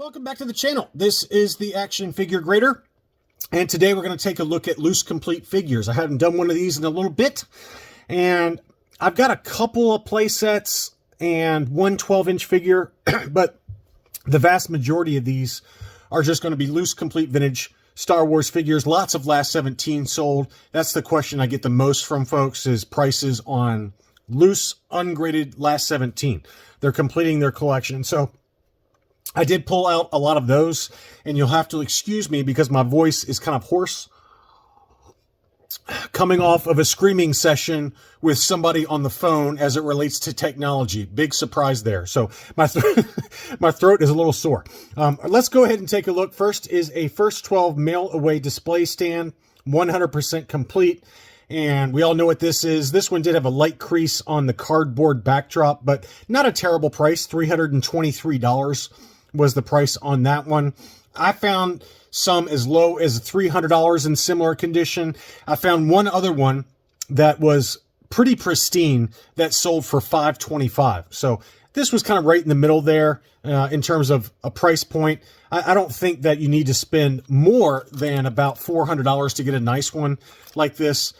Welcome back to the channel. This is the Action Figure Grader, and today we're going to take a look at loose complete figures. I haven't done one of these in a little bit, and I've got a couple of play sets and one 12-inch figure, but the vast majority of these are just going to be loose complete vintage Star Wars figures. Lots of last 17 sold. That's the question I get the most from folks, is prices on loose, ungraded last 17. They're completing their collection. So I did pull out a lot of those, and you'll have to excuse me because my voice is kind of hoarse, coming off of a screaming session with somebody on the phone as it relates to technology. Big surprise there. So my throat is a little sore. Let's go ahead and take a look. First is a First 12 mail away display stand, 100% complete. And we all know what this is. This one did have a light crease on the cardboard backdrop, but not a terrible price. $323 was the price on that one. I found some as low as $300 in similar condition. I found one other one that was pretty pristine that sold for $525. So this was kind of right in the middle there in terms of a price point. I don't think that you need to spend more than about $400 to get a nice one like this.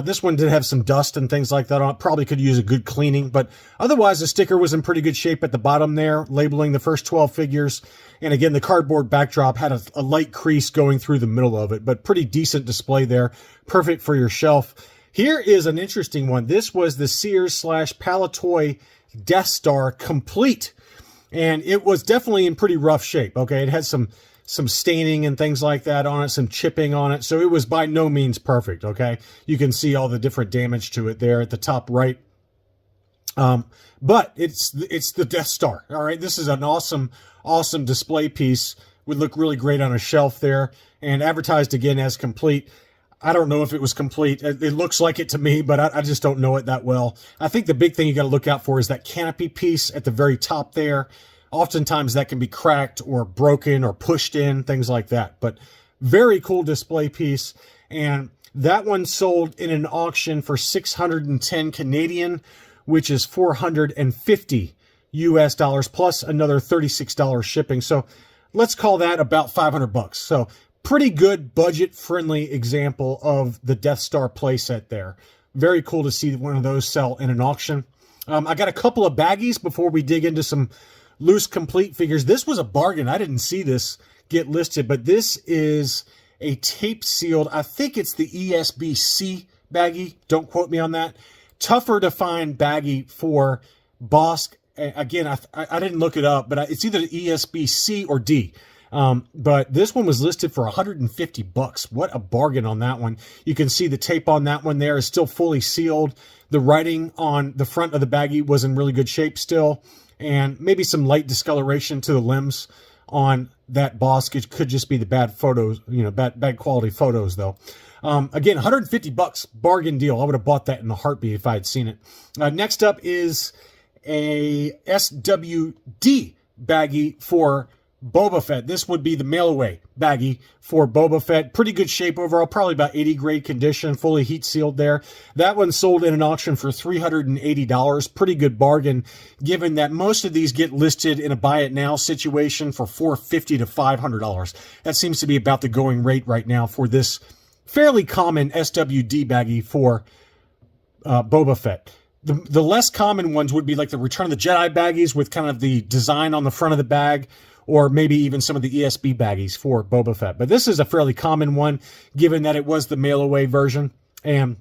This one did have some dust and things like that on it. Probably could use a good cleaning, but otherwise the sticker was in pretty good shape at the bottom there, labeling the first 12 figures. And again, the cardboard backdrop had a light crease going through the middle of it, but pretty decent display there. Perfect for your shelf. Here is an interesting one. This was the Sears/Palitoy Death Star complete, and it was definitely in pretty rough shape. Okay, it had some staining and things like that on it, some chipping on it, so it was by no means perfect. Okay, you can see all the different damage to it there at the top right. But it's the Death Star. All right, this is an awesome display piece. Would look really great on a shelf there, and advertised again as complete. I don't know if it was complete. It looks like it to me, but I just don't know it that well. I think the big thing you got to look out for is that canopy piece at the very top there. Oftentimes that can be cracked or broken or pushed in, things like that. But very cool display piece. And that one sold in an auction for 610 Canadian, which is 450 US dollars plus another $36 shipping. So let's call that about 500 bucks. So pretty good budget-friendly example of the Death Star playset there. Very cool to see one of those sell in an auction. I got a couple of baggies before we dig into some loose complete figures. This was a bargain. I didn't see this get listed, but this is a tape-sealed, I think it's the ESB-C baggie. Don't quote me on that. Tougher to find baggie for Bosk. Again, I didn't look it up, but it's either the ESB-C or D. But this one was listed for 150 bucks. What a bargain on that one. You can see the tape on that one there is still fully sealed. The writing on the front of the baggie was in really good shape still, and maybe some light discoloration to the limbs on that Bosk. It could just be the bad photos, bad quality photos though. Again, 150 bucks, bargain deal. I would have bought that in a heartbeat if I had seen it. Next up is a SWD baggie for Boba Fett. This would be the mail-away baggie for Boba Fett. Pretty good shape overall, probably about 80 grade condition, fully heat sealed there. That one sold in an auction for $380. Pretty good bargain, given that most of these get listed in a buy it now situation for $450 to $500. That seems to be about the going rate right now for this fairly common SWD baggie for Boba Fett. The less common ones would be like the Return of the Jedi baggies with kind of the design on the front of the bag, or maybe even some of the ESB baggies for Boba Fett. But this is a fairly common one, given that it was the mail-away version. And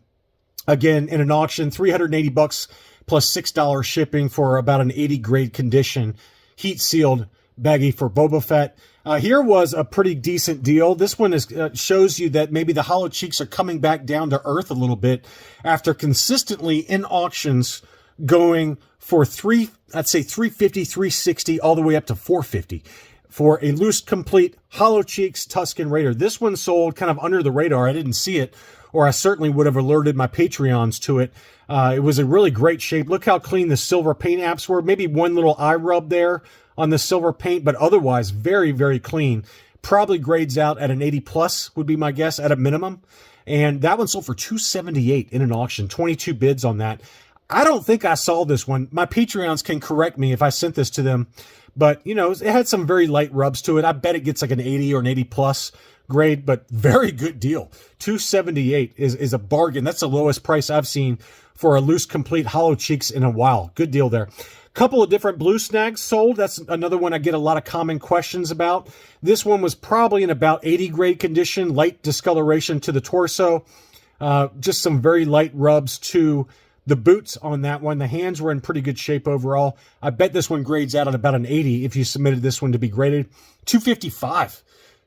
again, in an auction, 380 bucks plus $6 shipping for about an 80 grade condition, heat-sealed baggie for Boba Fett. Here was a pretty decent deal. This one shows you that maybe the hollow cheeks are coming back down to earth a little bit after consistently in auctions going for I'd say 350, 360, all the way up to 450 for a loose complete hollow cheeks Tusken Raider. This one sold kind of under the radar. I didn't see it, or I certainly would have alerted my Patreons to it. It was a really great shape. Look how clean the silver paint apps were. Maybe one little eye rub there on the silver paint, but otherwise very, very clean. Probably grades out at an 80 plus would be my guess at a minimum. And that one sold for $278 in an auction, 22 bids on that. I don't think I saw this one. My Patreons can correct me if I sent this to them. But, you know, it had some very light rubs to it. I bet it gets like an 80 or an 80 plus grade, but very good deal. $278 is a bargain. That's the lowest price I've seen for a loose complete hollow cheeks in a while. Good deal there. Couple of different blue snags sold. That's another one I get a lot of common questions about. This one was probably in about 80 grade condition, light discoloration to the torso. Just some very light rubs to the boots on that one. The hands were in pretty good shape overall. I bet this one grades out at about an 80 if you submitted this one to be graded. $255.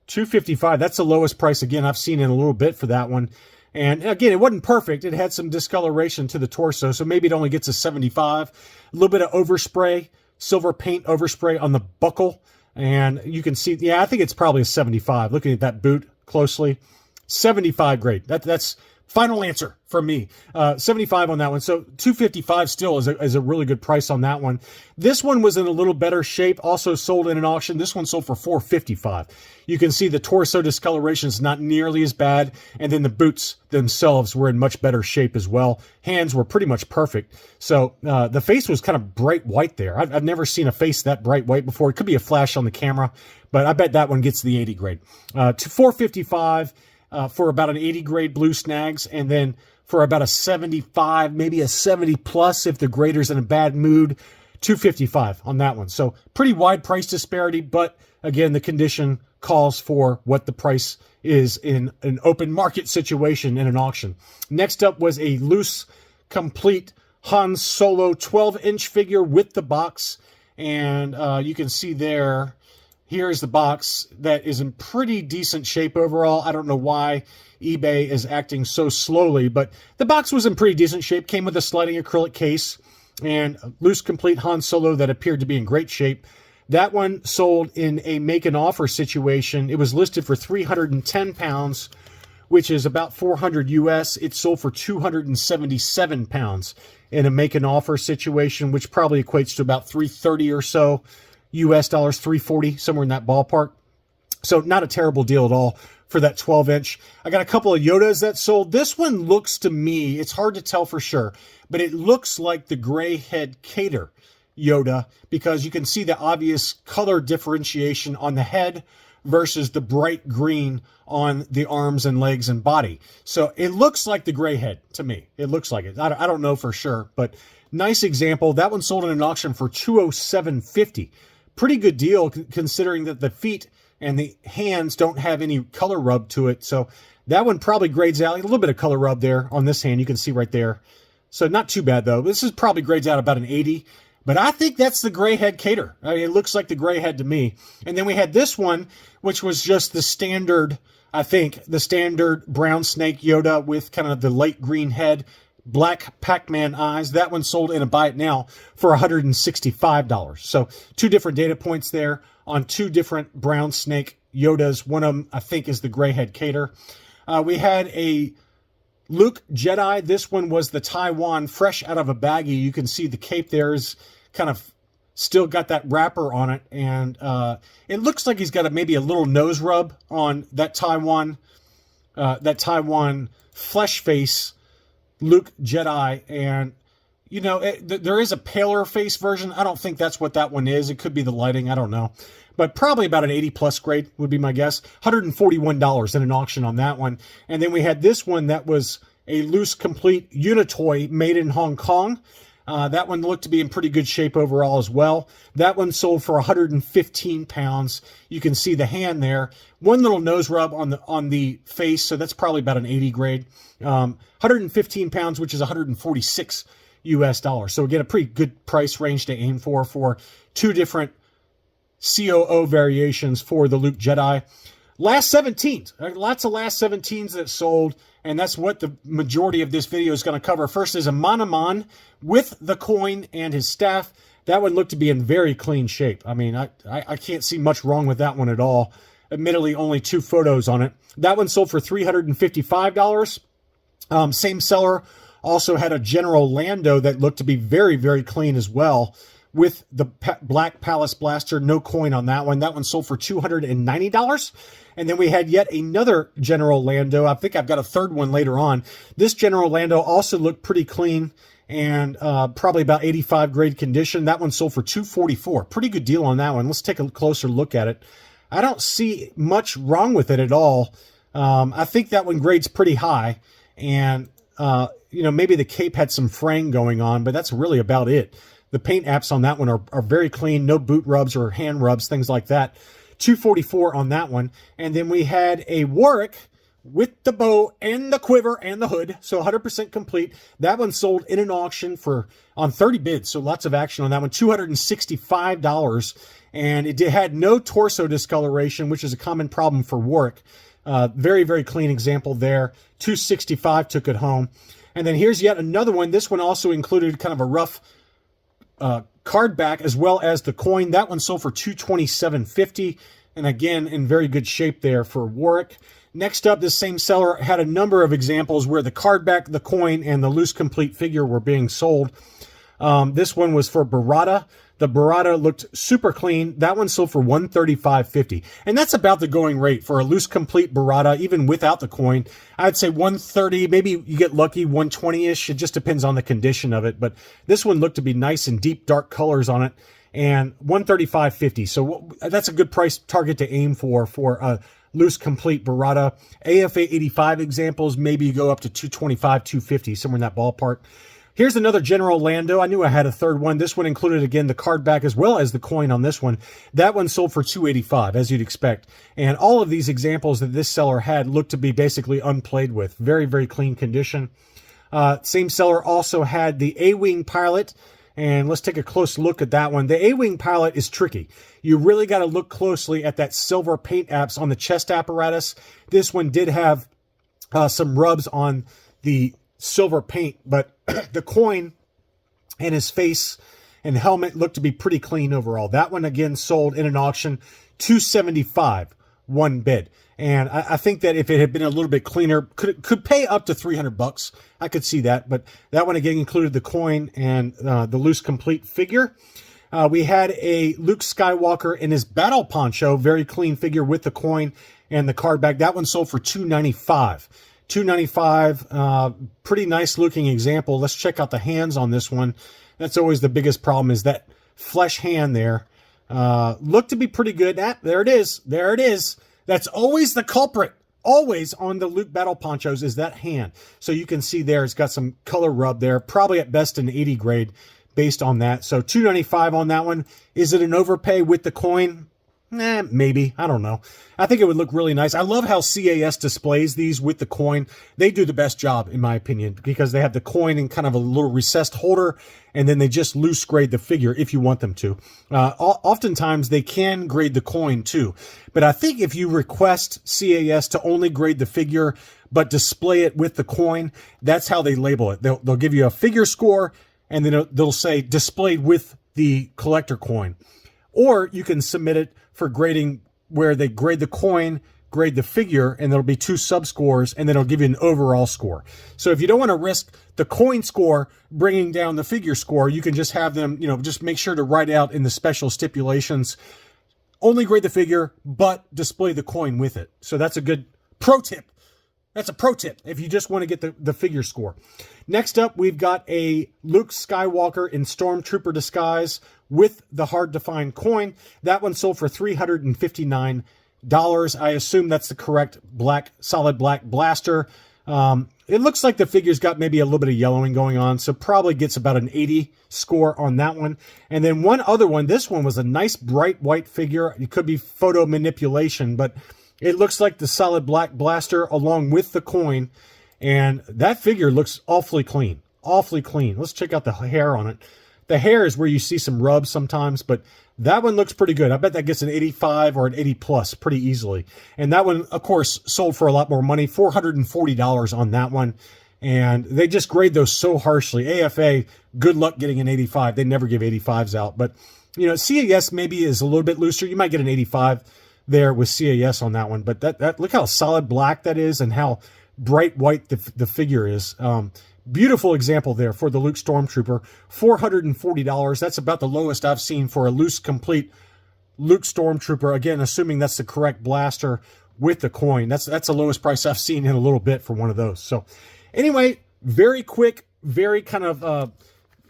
$255. That's the lowest price, again, I've seen in a little bit for that one. And again, it wasn't perfect. It had some discoloration to the torso, so maybe it only gets a 75. A little bit of overspray, silver paint overspray on the buckle. And you can see, yeah, I think it's probably a 75. Looking at that boot closely, 75 grade. That's final answer from me. 75 on that one. So $255 still is a really good price on that one. This one was in a little better shape, also sold in an auction. This one sold for $455. You can see the torso discoloration is not nearly as bad, and then the boots themselves were in much better shape as well. Hands were pretty much perfect. So the face was kind of bright white there. I've never seen a face that bright white before. It could be a flash on the camera, but I bet that one gets the 80 grade. To $455 for about an 80 grade blue snags, and then for about a 75, maybe a 70 plus if the grader's in a bad mood, $255 on that one. So pretty wide price disparity, but again, the condition calls for what the price is in an open market situation in an auction. Next up was a loose, complete Han Solo 12-inch figure with the box. And you can see there, here's the box that is in pretty decent shape overall. I don't know why eBay is acting so slowly, but the box was in pretty decent shape. Came with a sliding acrylic case and a loose, complete Han Solo that appeared to be in great shape. That one sold in a make an offer situation. It was listed for 310 pounds, which is about 400 US. It sold for 277 pounds in a make an offer situation, which probably equates to about 330 or so US dollars, 340, somewhere in that ballpark. So not a terrible deal at all for that 12-inch. I got a couple of Yodas that sold. This one looks to me, it's hard to tell for sure, but it looks like the gray head Cater Yoda, because you can see the obvious color differentiation on the head versus the bright green on the arms and legs and body. So it looks like the gray head to me. It looks like it. I don't know for sure, but nice example. That one sold in an auction for $207.50. Pretty good deal considering that the feet and the hands don't have any color rub to it. So that one probably grades out a little bit of color rub there on this hand. You can see right there. So not too bad though. This is probably grades out about an 80. But I think that's the gray head Cater. I mean, it looks like the gray head to me. And then we had this one, which was just the standard, I think, the standard brown snake Yoda with kind of the light green head, black Pac-Man eyes. That one sold in a buy it now for $165. So two different data points there on two different brown snake Yodas. One of them, I think, is the gray head Cater. We had a Luke Jedi. This one was the Taiwan, fresh out of a baggie. You can see the cape there is kind of still got that wrapper on it. And it looks like he's got maybe a little nose rub on that Taiwan flesh face Luke Jedi. And, you know, there is a paler face version. I don't think that's what that one is. It could be the lighting. I don't know. But probably about an 80 plus grade would be my guess. $141 in an auction on that one. And then we had this one that was a loose, complete Unitoy made in Hong Kong. That one looked to be in pretty good shape overall as well. That one sold for 115 pounds. You can see the hand there. One little nose rub on the face, so that's probably about an 80 grade. 115 pounds, which is 146 US dollars. So again, a pretty good price range to aim for two different COO variations for the Luke Jedi. Last 17s. Lots of last 17s that sold, and that's what the majority of this video is going to cover. First is a Manaman with the coin and his staff. That one looked to be in very clean shape. I mean, I can't see much wrong with that one at all. Admittedly, only two photos on it. That one sold for $355. Same seller also had a General Lando that looked to be very, very clean as well, with the Black Palace Blaster, no coin on that one. That one sold for $290. And then we had yet another General Lando. I think I've got a third one later on. This General Lando also looked pretty clean and probably about 85 grade condition. That one sold for $244. Pretty good deal on that one. Let's take a closer look at it. I don't see much wrong with it at all. I think that one grades pretty high, and you know, maybe the cape had some fraying going on, but that's really about it. The paint apps on that one are very clean, no boot rubs or hand rubs, things like that. $244 on that one. And then we had a Warwick with the bow and the quiver and the hood, so 100% complete. That one sold in an auction on 30 bids, so lots of action on that one. $265, and it had no torso discoloration, which is a common problem for Warwick. Very, very clean example there. $265, took it home. And then here's yet another one. This one also included kind of a rough card back as well as the coin. That one sold for $227.50, and again in very good shape there for Warwick. Next up, this same seller had a number of examples where the card back, the coin, and the loose complete figure were being sold. This one was for Barada. The Barada looked super clean. That one sold for $135.50. And that's about the going rate for a loose complete Barada, even without the coin. I'd say $130, maybe you get lucky, $120-ish. It just depends on the condition of it. But this one looked to be nice and deep, dark colors on it. And $135.50. So that's a good price target to aim for a loose complete Barada. AFA 85 examples, maybe you go up to $225, $250, somewhere in that ballpark. Here's another General Lando. I knew I had a third one. This one included, again, the card back as well as the coin on this one. That one sold for $285, as you'd expect. And all of these examples that this seller had looked to be basically unplayed with. Very, very clean condition. Same seller also had the A-Wing Pilot. And let's take a close look at that one. The A-Wing Pilot is tricky. You really got to look closely at that silver paint apps on the chest apparatus. This one did have some rubs on the silver paint, but the coin and his face and helmet looked to be pretty clean overall. That one again sold in an auction, $275, one bid. And I think that if it had been a little bit cleaner, could pay up to $300. I could see that, but that one again included the coin and the loose complete figure. We had a Luke Skywalker in his battle poncho, very clean figure with the coin and the card back. That one sold for $295. $295, pretty nice looking example. Let's check out the hands on this one. That's always the biggest problem, is that flesh hand there. Looked to be pretty good. There it is. There it is. That's always the culprit. Always on the Luke battle ponchos is that hand. So you can see there, it's got some color rub there. Probably at best an 80 grade based on that. So $295 on that one. Is it an overpay with the coin? Maybe. I don't know. I think it would look really nice. I love how CAS displays these with the coin. They do the best job, in my opinion, because they have the coin in kind of a little recessed holder, and then they just loose grade the figure if you want them to. Oftentimes, they can grade the coin, too. But I think if you request CAS to only grade the figure, but display it with the coin, that's how they label it. They'll give you a figure score, and then they'll say displayed with the collector coin. Or you can submit it for grading where they grade the coin, grade the figure, and there'll be 2 sub-scores, and then it'll give you an overall score. So if you don't want to risk the coin score bringing down the figure score, you can just have them, just make sure to write out in the special stipulations, only grade the figure, but display the coin with it. So that's a good pro tip. That's a pro tip if you just want to get the figure score. Next up, we've got a Luke Skywalker in Stormtrooper disguise with the hard-to-find coin. That one sold for $359. I assume that's the correct solid black blaster. It looks like the figure's got maybe a little bit of yellowing going on, so probably gets about an 80 score on that one. And then one other one, this one was a nice bright white figure. It could be photo manipulation, but it looks like the solid black blaster along with the coin, and that figure looks awfully clean. Awfully clean. Let's check out the hair on it. The hair is where you see some rubs sometimes, but that one looks pretty good. I bet that gets an 85 or an 80 plus pretty easily. And that one, of course, sold for a lot more money, $440 on that one. And they just grade those so harshly. AFA, good luck getting an 85. They never give 85s out. But, CAS maybe is a little bit looser. You might get an 85 there with CAS on that one. But that look how solid black that is and how bright white the figure is. Beautiful example there for the Luke Stormtrooper. $440. That's about the lowest I've seen for a loose complete Luke Stormtrooper. Again, assuming that's the correct blaster with the coin. That's the lowest price I've seen in a little bit for one of those. So anyway, very quick very kind of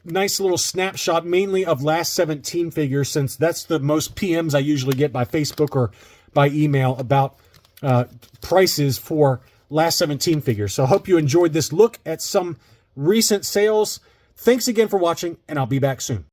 nice little snapshot, mainly of last 17 figures, since that's the most PMs I usually get by Facebook or by email about prices for last 17 figures. So I hope you enjoyed this look at some recent sales. Thanks again for watching, and I'll be back soon.